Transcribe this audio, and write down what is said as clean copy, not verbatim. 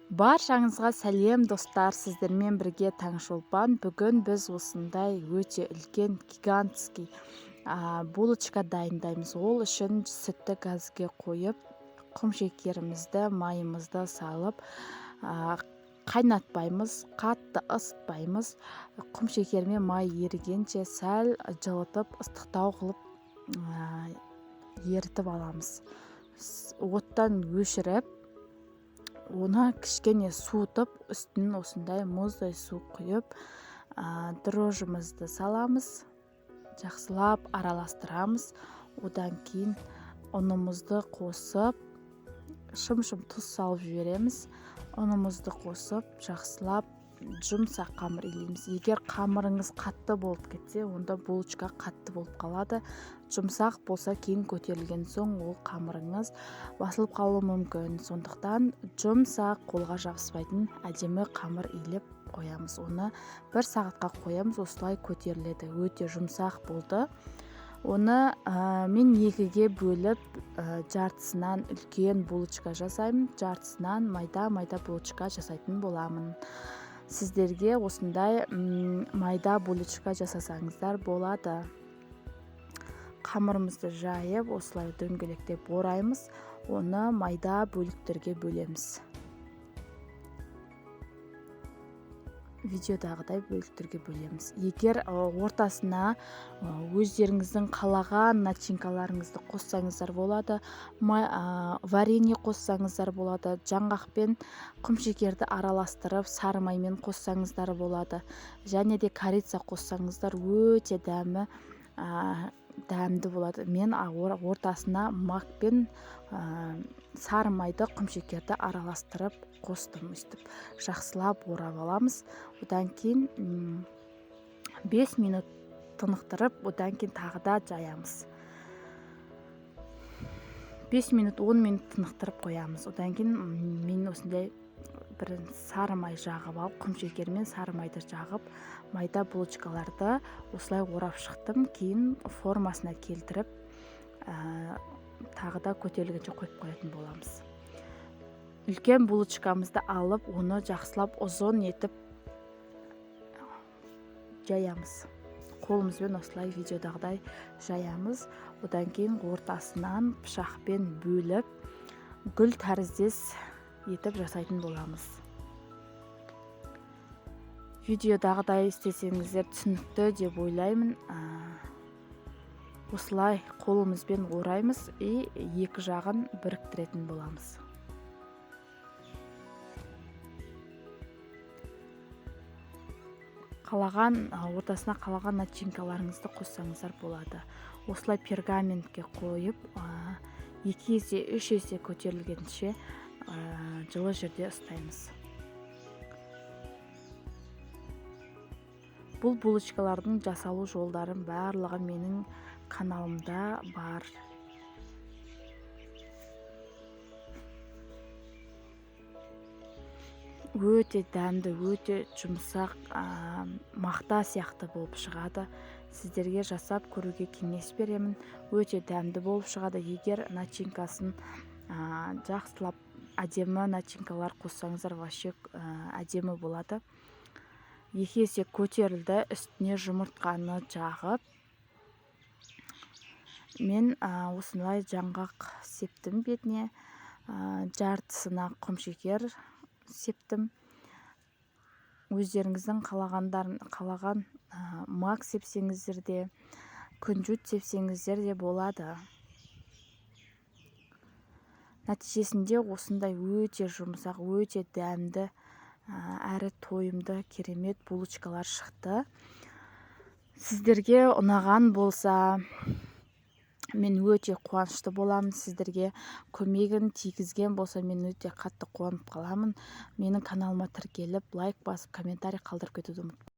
Баршаңызға сәлем достар, сіздермен бірге Таңшолпан. Бүгін біз осындай өте үлкен гигантский булочка дайындаймыз. Ол үшін сүтті газге қойып, құм шекерімізді, майымызды салып, қайнатпаймыз, қатты ысытпаймыз. Құм шекер мен май ерігенше сәл жылытып, ыстықтау қылып ерітіп аламыз. Оттан өшіріп, оны кішкене суытып, үстінен осындай мұздай су құйып, дрожжымызды саламыз, жақсылап араластырамыз. Одан кейін ұнымызды қосып, шым-шым тұз салып жібереміз. Ұнымызды қосып, жақсылап жұмсақ қамыр илейміз. Егер қамырыңыз қатты болып кетсе, онда булочка қатты болып қалады. Жұмсақ болса, кейін көтерілген соң ол қамырыңыз басылып қалуы мүмкін. Сондықтан жұмсақ, қолға жабыспайтын әдемі қамыр илеп қоямыз. Оны 1 сағатқа қоямыз, осылай көтеріледі. Өте жұмсақ болды. Оны мен 2-ге бөліп, жартысынан үлкен булочка жасаймын, жартысынан майда булочка жасайтын боламын. Сіздерге осындай майда булочка жасасаңыздар болады. Қамырымызды жайып, осылай дөңгелектеп ораймыз, оны майда бөліктерге бөлеміз. Видеодағыдай бөліктерге бөлеміз. Егер ортасына өздеріңіздің қалаған начинкаларыңызды қоссаңыздар болады, варенье қоссаңыздар болады, жаңғақпен құм шекерді араластырып, сары маймен қоссаңыздар болады. Және де корица қоссаңыздар өте дәмді болады. Мен ортасына мак пен сары майды, құм шекерді араластырып қостым. Жақсылап орап аламыз. Одан кейін 5 минут тынықтырып, одан кейін тағы да жаямыз. 5 минут, 10 минут тынықтырып қоямыз. Одан кейін мен осындай бір сары май жағып алып, құм шекермен сары майды жағып, майда булочкаларды осылай орап шықтым. Кейін формасына келтіріп, тағы да көтерілгенше қойып қоятын боламыз. Үлкен булочкамызды алып, оны жақсылап ұзын етіп жаямыз. Қолымызбен осылай видеодағыдай жаямыз. Одан кейін ортасынан пышақпен бөліп, гүл тәріздес етіп жасайтын боламыз. Видеодағыдай істесеңіздер түсінікті деп ойлаймын. Осылай қолымызбен ораймыз и екі жағын біріктіретін боламыз. Ортасына қалаған начинкаларыңызды қоссаңыздар болады. Осылай пергаментке қойып, 2 есе, 3 есе көтерілгенше жылы жерде ұстаймыз. Бұл булочкалардың жасалу жолдарын барлығы менің каналымда бар. Өте дәмді, өте жұмсақ, мақта сияқты болып шығады. Сіздерге жасап көруге кеңес беремін. Өте дәмді болып шығады. Егер начинкасын жақсылап әдемі начинкалар қоссаңыздар, вообще әдемі болады. 2 есе көтерілді, үстіне жұмыртқаны жағып, мен осындай жаңғақ септім бетіне, жартысына құм шекер септім. Өздеріңіздің қалаған мак сепсеңіздер де, күнжіт сепсеңіздер де болады. Нәтижесінде осындай өте жұмсақ, өте дәмді, әрі тойымды керемет булочкалар шықты. Сіздерге ұнаған болса, мен өте қуанышты боламын. Сіздерге көмегін тигізген болса, мен өте қатты қуанып қаламын. Менің каналыма тіркеліп, лайк басып, комментарий қалдырып кетуді ұмытпаңыздар.